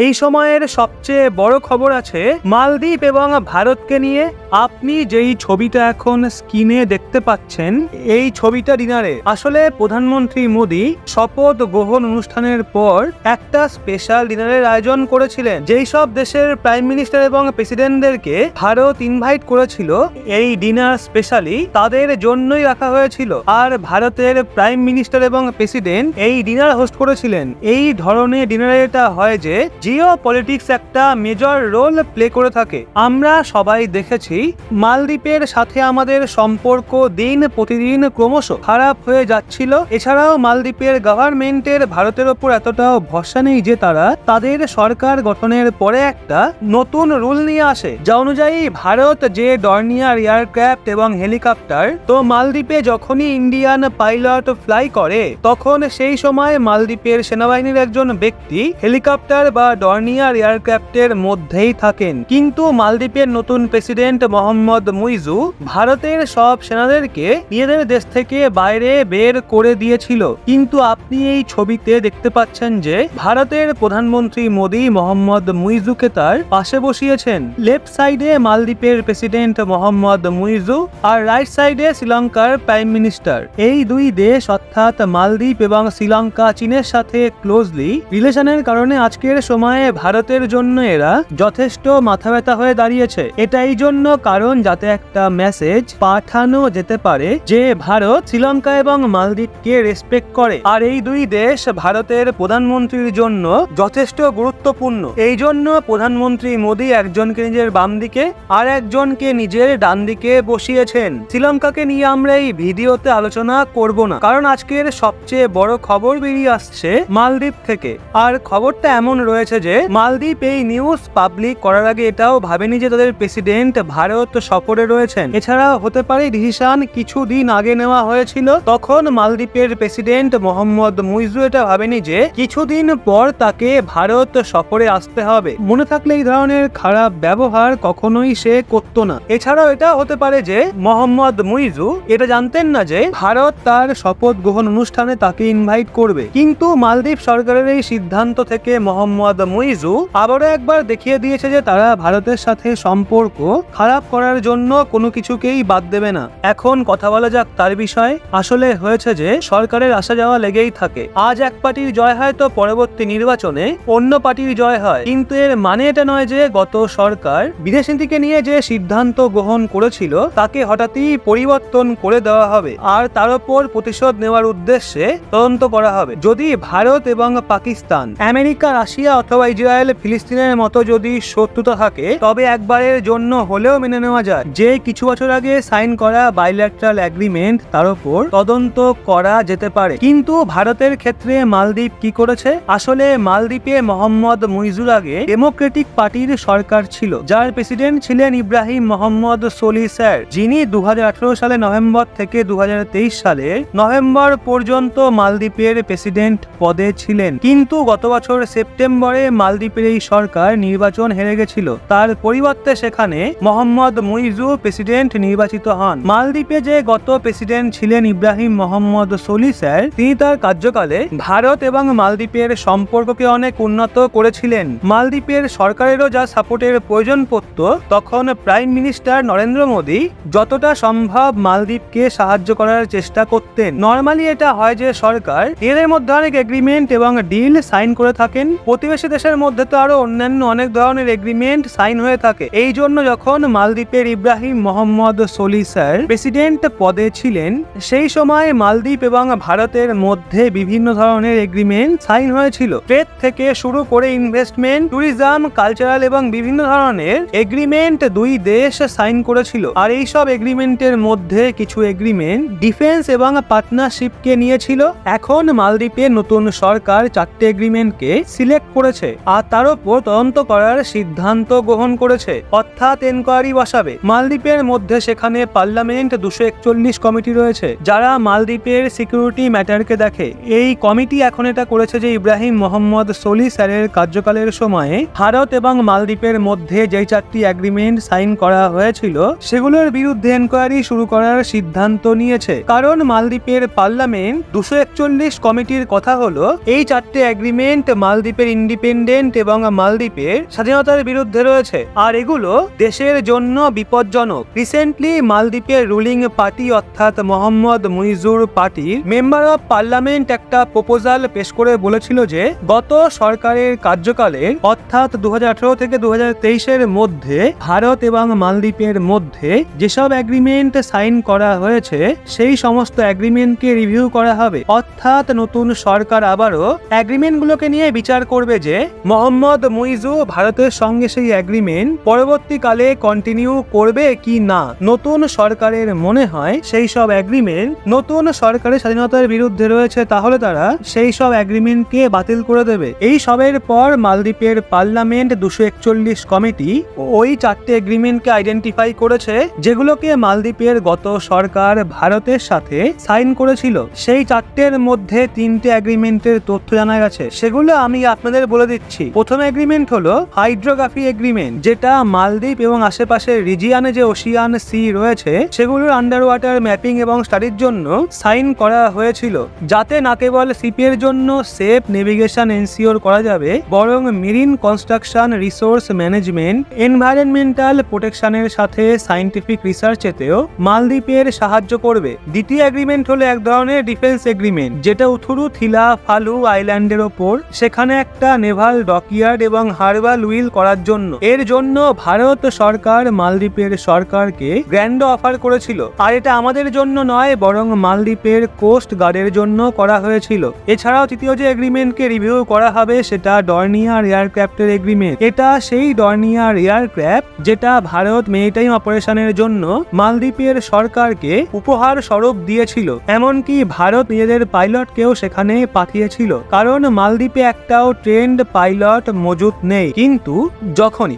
এই সময়ের সবচেয়ে বড় খবর আছে মালদ্বীপ এবং ভারতকে নিয়ে। আপনি যেই ছবিটা এখন স্ক্রিনে দেখতে পাচ্ছেন, এই ছবিটা ডিনারে। আসলে প্রধানমন্ত্রী মোদী শপথ গ্রহণ অনুষ্ঠানের পর একটা স্পেশাল ডিনারের আয়োজন করেছিলেন। যেই সব দেশের প্রাইম মিনিস্টার এবং প্রেসিডেন্টদেরকে ভারত ইনভাইট করেছিল, এই ডিনার স্পেশালি তাদের জন্যই রাখা হয়েছিল। আর ভারতের প্রাইম মিনিস্টার এবং প্রেসিডেন্ট এই ডিনার হোস্ট করেছিলেন। এই ধরনের ডিনারে এটা হয় যে জিও পলিটিক্স একটা মেজর রোল প্লে করে থাকে। আমরা সবাই দেখেছি মালদ্বীপের সাথে আমাদের সম্পর্ক দিন প্রতিদিন ক্রমশ খারাপ হয়ে যাচ্ছিল। এছাড়াও মালদ্বীপের গভর্নমেন্টের ভারতের ওপর এতটাও ভরসা নেই যে তারা তাদের সরকার গঠনের পরে একটা নতুন রুল নিয়ে আসে, যা অনুযায়ী ভারত যে ডর্নিয়ার এয়ারক্রাফট এবং হেলিকপ্টার, তো মালদ্বীপে যখনই ইন্ডিয়ান পাইলট ফ্লাই করে তখন সেই সময় মালদ্বীপের সেনাবাহিনীর একজন ব্যক্তি হেলিকপ্টার বা ডর্নিয়ার এয়ারক্রাফটের মধ্যেই থাকেন। কিন্তু মালদ্বীপের নতুন প্রেসিডেন্ট মোহাম্মদ মুইজু ভারতের সব সেনাদেরকে নিজেদের দেশ থেকে বাইরে বের করে দিয়েছিল। কিন্তু আপনি এই ছবিতে দেখতে পাচ্ছেন যে ভারতের প্রধানমন্ত্রী মোদী মোহাম্মদ মুইজুকে তার পাশে বসিয়েছেন। লেফট সাইডে মালদ্বীপের প্রেসিডেন্ট মোহাম্মদ মুইজু আর রাইট সাইডে শ্রীলঙ্কার প্রাইম মিনিস্টার। এই দুই দেশ অর্থাৎ মালদ্বীপ এবং শ্রীলঙ্কা চীনের সাথে ক্লোজলি রিলেশনের কারণে আজকের সময়ে ভারতের জন্য এরা যথেষ্ট মাথা ব্যথা হয়ে দাঁড়িয়েছে। এটা এই জন্য কারণ যাতে একটা মেসেজ পাঠানো যেতে পারে যে ভারত শ্রীলঙ্কা এবং মালদ্বীপকে রেসপেক্ট করে। আর এই দুই দেশ ভারতের প্রধানমন্ত্রীর জন্য যথেষ্ট গুরুত্বপূর্ণ। এই জন্য প্রধানমন্ত্রী মোদী একজনকে নিজের বাম দিকে আর একজনকে নিজের ডান দিকে বসিয়েছেন। শ্রীলঙ্কাকে নিয়ে আমরা এই ভিডিওতে আলোচনা করব না, কারণ আজকের সবচেয়ে বড় খবর বেরিয়ে আসছে মালদ্বীপ থেকে। আর খবরটা এমন রয়েছে যে মালদ্বীপ এই নিউজ পাবলিক করার আগে এটাও ভাবেনি যে তাদের প্রেসিডেন্ট ভারত সফরে রয়েছেন। এছাড়াও হতে পারে ডিসিশন কিছুদিন আগে নেওয়া হয়েছিল, তখন মালদ্বীপের প্রেসিডেন্ট মোহাম্মদ মুইজু এটা ভাবেনি যে কিছুদিন পর তাকে ভারত সফরে আসতে হবে। মনে থাকলে এই ধরনের খারাপ ব্যবহার কখনোই সে করত না। এছাড়াও এটা হতে পারে যে মোহাম্মদ মুইজু এটা জানতেন না যে ভারত তার শপথ গ্রহণ অনুষ্ঠানে তাকে ইনভাইট করবে। কিন্তু মালদ্বীপ সরকারের এই সিদ্ধান্ত থেকে মোহাম্মদ মুইজু আবারও একবার দেখিয়ে দিয়েছে যে তারা ভারতের সাথে সম্পর্ক খারাপ করার জন্য কোনো কিছুকেই বাদ দেবে না। এখন কথা বলা যাক তার বিষয়ে। আসলে হয়েছে যে সরকারের আসা যাওয়া লেগেই থাকে। আজ এক পার্টির জয় হয় তো পরবর্তী নির্বাচনে অন্য পার্টির জয় হয়। কিন্তু এর মানে এটা নয় যে গত সরকার বিদেশ নীতিকে নিয়ে যে সিদ্ধান্ত গ্রহণ করেছিল তাকে হঠাৎই পরিবর্তন করে দেওয়া হবে আর তার উপর প্রতিশোধ নেওয়ার উদ্দেশ্যে তদন্ত করা হবে। যদি ভারত এবং পাকিস্তান, আমেরিকা, রাশিয়া অথবা ইসরায়েল, ফিলিস্তিনের মতো যদি শত্রুতা থাকে, তবে একবারের জন্য হলেও মেনে নেওয়া যায় যে কিছু বছর আগে সাইন করা বাইল্যাটারাল এগ্রিমেন্ট তার উপর তদন্ত করা যেতে পারে। কিন্তু ভারতের ক্ষেত্রে মালদ্বীপ কি করেছে? আসলে মালদ্বীপে মোহাম্মদ মুইজুর আগে ডেমোক্রেটিক পার্টির সরকার ছিল, যার প্রেসিডেন্ট ছিলেন ইব্রাহিম মোহাম্মদ সোলি স্যার, যিনি 2018 সালে নভেম্বর থেকে 2023 সালে নভেম্বর পর্যন্ত মালদ্বীপের প্রেসিডেন্ট পদে ছিলেন। কিন্তু গত বছর সেপ্টেম্বরে মালদ্বীপের এই সরকার নির্বাচন হেরে গেছিল। তার পরিবর্তে সেখানে মোহাম্মদ মুইজু প্রেসিডেন্ট নির্বাচিত হন। মালদ্বীপে যে গত প্রেসিডেন্ট ছিলেন ইব্রাহিম মোহাম্মদ সোলি স্যার, তিনি তার কার্যকালে ভারত এবং মালদ্বীপের সম্পর্ককে অনেক উন্নত করেছিলেন। মালদ্বীপের সরকারেরও যা সাপোর্টের প্রয়োজন পড়ত, তখন প্রাইম মিনিস্টার নরেন্দ্র মোদী যতটা সম্ভব মালদ্বীপকে সাহায্য করার চেষ্টা করতেন। নর্মালি এটা হয় যে সরকার এদের মধ্যে অনেক এগ্রিমেন্ট এবং ডিল সাইন করে থাকেন। প্রতিবেশী দেশের মধ্যে তো আরো অন্যান্য অনেক ধরনের এগ্রিমেন্ট সাইন হয়ে থাকে। এই জন্য যখন মালদ্বীপের Ibrahim Mohammad Solly sir president পদে ছিলেন, সেই সময় মালদ্বীপ এবং ভারতের মধ্যে বিভিন্ন ধরনের এগ্রিমেন্ট সাইন হয়েছিল। ট্রেড থেকে শুরু করে ইনভেস্টমেন্ট, ট্যুরিজম, কালচারাল এবং বিভিন্ন ধরনের এগ্রিমেন্ট দুই দেশ সাইন করেছিল। আর এই সব এগ্রিমেন্টের মধ্যে কিছু এগ্রিমেন্ট ডিফেন্স এবং পার্টনারশিপকে নিয়েছিল। এখন মালদ্বীপের নতুন সরকার 4টে এগ্রিমেন্টকে সিলেক্ট করেছে আর তার উপর তদন্ত করার সিদ্ধান্ত গ্রহণ করেছে, অর্থাৎ এনকোয়ারি বসাবে। মালদ্বীপের মধ্যে সেখানে পার্লামেন্ট 241 কমিটি রয়েছে, যারা মালদ্বীপের সিকিউরিটি ম্যাটারকে দেখে। এই কমিটি এখন এটা করেছে যে ইব্রাহিম মোহাম্মদ সোলি স্যারের কার্যকালের সময়ে ভারত এবং মালদ্বীপের মধ্যে যেই 4টি এগ্রিমেন্ট সাইন করা হয়েছিল সেগুলোর বিরুদ্ধে এনকোয়ারি শুরু করার সিদ্ধান্ত নিয়েছে। কারণ মালদ্বীপের পার্লামেন্ট 241 কমিটির কথা হলো এই 4টে এগ্রিমেন্ট মালদ্বীপের ইন্ডিপেন্ডেন্ট আইল্যান্ড এবং মালদ্বীপের স্বাধীনতার বিরুদ্ধে রয়েছে, আর এগুলো দেশের জন্য বিপজ্জনক। রিসেন্টলি মালদ্বীপের রুলিং পার্টি অর্থাৎ মোহাম্মদ মুইজুর পার্টির মেম্বার অফ পার্লামেন্ট একটা প্রপোজাল পেশ করে বলেছিল যে গত সরকারের কার্যকালে অর্থাৎ 2018 থেকে 2023 মধ্যে ভারত এবং মালদ্বীপের মধ্যে যেসব এগ্রিমেন্ট সাইন করা হয়েছে সেই সমস্ত এগ্রিমেন্টকে রিভিউ করা হবে। অর্থাৎ নতুন সরকার আবারও এগ্রিমেন্টগুলোকে নিয়ে বিচার করবে যে মোহাম্মদ মুইজু ভারতের সঙ্গে সেই এগ্রিমেন্ট পরবর্তীকালে কন্টিনিউ করবে কি না। নতুন সরকারের মনে হয় সেই সব এগ্রিমেন্ট নতুন সরকারের স্বাধীনতার বিরুদ্ধে রয়েছে, তাহলে তারা সেই সব এগ্রিমেন্টকে বাতিল করে দেবে। এই সবের পর মালদ্বীপের পার্লামেন্ট 241 কমিটি ওই 4টে এগ্রিমেন্টকে আইডেন্টিফাই করেছে যেগুলোকে মালদ্বীপের গত সরকার ভারতের সাথে সাইন করেছিল। সেই 4টের মধ্যে 3টে এগ্রিমেন্টের তথ্য জানা গেছে, সেগুলো আমি আপনাদের বলে দিচ্ছি। প্রথম এগ্রিমেন্ট হলো হাইড্রোগ্রাফি এগ্রিমেন্ট, যেটা মালদ্বীপ এবং আশেপাশের রিজিয়নে যে ওশিয়ান সি রয়েছে সেগুলোর আন্ডার ওয়াটার ম্যাপিং এবং স্টাডির জন্য সাইন করা হয়েছিল, যাতে না কেবল শিপের জন্য সেফ নেভিগেশন এনসিওর করা যাবে, বরং marine construction, resource management, environmental প্রোটেকশনের সাথে সায়েন্টিফিক রিসার্চেতেও মালদ্বীপের সাহায্য করবে। দ্বিতীয় এগ্রিমেন্ট হলো এক ধরনের ডিফেন্স এগ্রিমেন্ট, যেটা উথুরু থিলা ফালু আইল্যান্ডের ওপর সেখানে একটা নেভাল ডকইয়ার্ড এবং হারবার উইল করার জন্য। এর জন্য ভারত সরকার মালদ্বীপের সরকারকে গ্র্যান্ড অফার করেছিল, আর এটা আমাদের জন্য নয় বরং মালদ্বীপের কোস্ট গার্ডের জন্য করা হয়েছিল। এছাড়াও তৃতীয় যে এগ্রিমেন্টকে রিভিউ করা হবে সেটা ডর্নিয়ার এয়ারক্রাফটের এগ্রিমেন্ট। এটা সেই ডর্নিয়ার এয়ারক্রাফট যেটা ভারত মেরিটাইম অপারেশনের জন্য মালদ্বীপের সরকারকে উপহার স্বরূপ দিয়েছিল, এমনকি ভারত নিজেদের পাইলটকেও সেখানে পাঠিয়েছিল, কারণ মালদ্বীপে একটাও ট্রেন্ড পাইলট মজুদ নেই। কিন্তু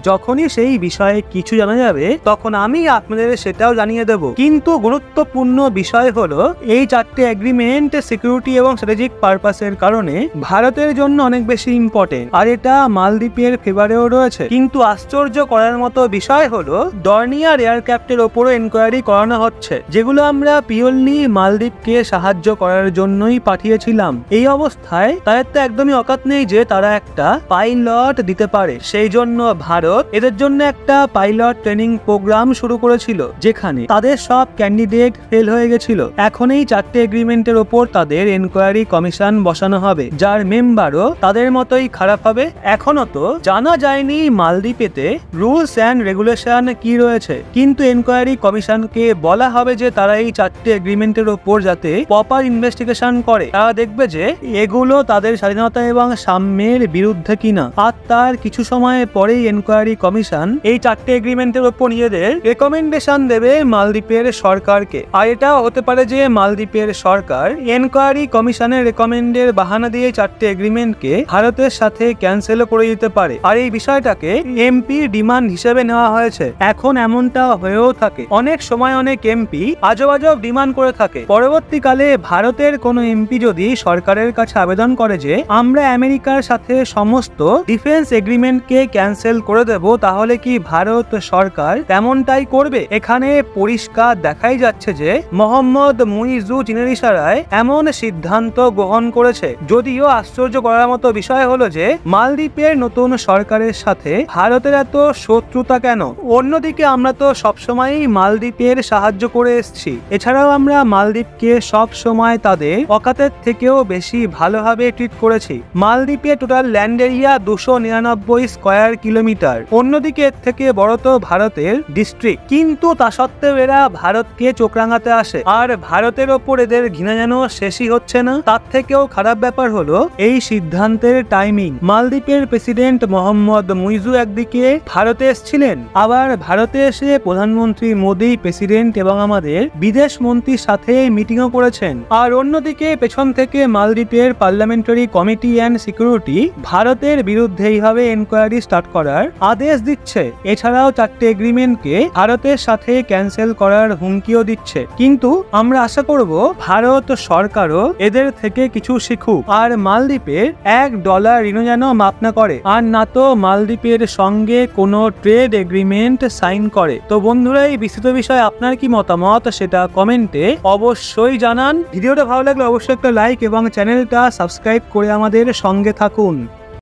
যখনই সেই বিষয়ে কিছু জানা যাবে তখন আমি আপনাদের সেটাও জানিয়ে দেব। কিন্তু গুরুত্বপূর্ণ বিষয় হলো এই 4টে এগ্রিমেন্ট সিকিউরিটি এবং স্ট্র্যাটেজিক পারপাসের কারণে ভারতের জন্য অনেক বেশি ইম্পর্টেন্ট, আর এটা মালদ্বীপের ফেভারেও রয়েছে। কিন্তু আশ্চর্য করার মতো বিষয় হলো ডর্নিয়ার এয়ারক্রাফটের ওপরও এনকোয়ারি করানো হচ্ছে, যেগুলো আমরা পিওরলি মালদ্বীপকে সাহায্য করার জন্যই পাঠিয়েছিলাম। এই অবস্থায় তাদের তো একদমই অকাত নেই যে তারা একটা পাইলট দিতে পারে। সেই জন্য ভারত এদের জন্য একটা পাইলট ট্রেনিং প্রোগ্রাম শুরু করেছিল, যেখানে তাদের সব ক্যান্ডিডেট ফেল হয়ে গেছিল। এখন এই 4টে এগ্রিমেন্টের ওপর তাদের এনকোয়ারি কমিশন বসানো হবে, যার মেম্বারও তাদের মতোই খারাপ হবে। এখনো তো জানা যায়নি মালদ্বীপেতে রুলস অ্যান্ড রেগুলেশন কি রয়েছে, কিন্তু এনকোয়ারি কমিশনকে বলা হবে যে তারা এই 4টে এগ্রিমেন্টের ওপর যাতে প্রপার ইনভেস্টিগেশন করে, তারা দেখবে যে এগুলো তাদের স্বাধীনতা এবং সাম্যের বিরুদ্ধে কিনা। আর তার কিছু সময় পরেই এনকোয়ারি কমিশন এই 4টে এগ্রিমেন্টের ওপর নিজেদের রেকমেন্ডেশন দেবে মালদ্বীপের সরকারকে। আর এটাও হতে পারে যে মালদ্বীপের সরকার এনকোয়ারি কমিশনের রেকমেন্ডের বাহানা দিয়ে 4টে এগ্রিমেন্টকে ভারতের সাথে ক্যান্সেলও করে দিতে পারে। আর এই বিষয়টাকে এমপি ডিমান্ড হিসেবে নেওয়া হয়েছে। এখন এমনটা হয়েও থাকে, অনেক সময় অনেক এমপি আজব আজব ডিমান্ড করে থাকে। পরবর্তীকালে ভারতের কোনো এমপি যদি সরকারের কাছে আবেদন করে যে আমরা আমেরিকার সাথে সমস্ত ডিফেন্স এগ্রিমেন্টকে ক্যান্সেল করে দেব, তাহলে কি ভারত সরকার তেমনটাই করবে? এখানে পরিষ্কার দেখাই যাচ্ছে যে মোহাম্মদ মুইজু চীনের ইশারায় এমন সিদ্ধান্ত গ্রহণ করেছে। যদিও আশ্চর্য করার মতো বিষয় হলো যে মালদ্বীপের নতুন সরকারের সাথে ভারতের এত শত্রুতা কেন? অন্যদিকে আমরা তো সবসময়ই মালদ্বীপের সাহায্য করে এসেছি। এছাড়াও আমরা মালদ্বীপকে সব সময় তাদের অকাতের থেকেও বেশি ভালোভাবে ট্রিট করেছি। মালদ্বীপে total land area 299 square kilometre. অন্যদিকে এর থেকে বড় তো ভারতের ডিস্ট্রিক্ট, কিন্তু তা সত্ত্বেও এরা ভারতকে চোখ রাঙাতে আসে, আর ভারতের ওপর এদের ঘৃণা যেন শেষই হচ্ছে না। তার থেকেও খারাপ ব্যাপার হলো এই সিদ্ধান্তের টাইমিং। মালদ্বীপের প্রেসিডেন্ট মোহাম্মদ মুইজু একদিকে ভারতে এসেছিলেন, আবার ভারতে এসে প্রধানমন্ত্রী মোদী, প্রেসিডেন্ট এবং আমাদের বিদেশ মন্ত্রীর সাথে মিটিংও করেছেন। আর অন্যদিকে পেছন থেকে মালদ্বীপের পার্লামেন্টারি কমিটি অ্যান্ড সিকিউরিটি ভারতের বিরুদ্ধে এইভাবে এনকোয়ারি স্টার্ট করার আদেশ দিচ্ছে। এছাড়াও 4টে এগ্রিমেন্টকে ভারতের সাথে ক্যান্সেল করার হুমকিও দিচ্ছে। কিন্তু আমরা আশা করব ভারত সরকারও এদের থেকে কিছু শিখুক, আর মালদ্বীপের $1 ঋণ যেন মাপ না করে, আর না তো মালদ্বীপের সঙ্গে কোনো ট্রেড এগ্রিমেন্ট সাইন করে। তো বন্ধুরা, এই বিস্তৃত বিষয়ে আপনার কি মতামত সেটা কমেন্টে অবশ্যই জানান। ভিডিওটা ভালো লাগলে অবশ্যই একটা লাইক এবং চ্যানেলটা সাবস্ক্রাইব করে আমাদের সঙ্গে থাকুন।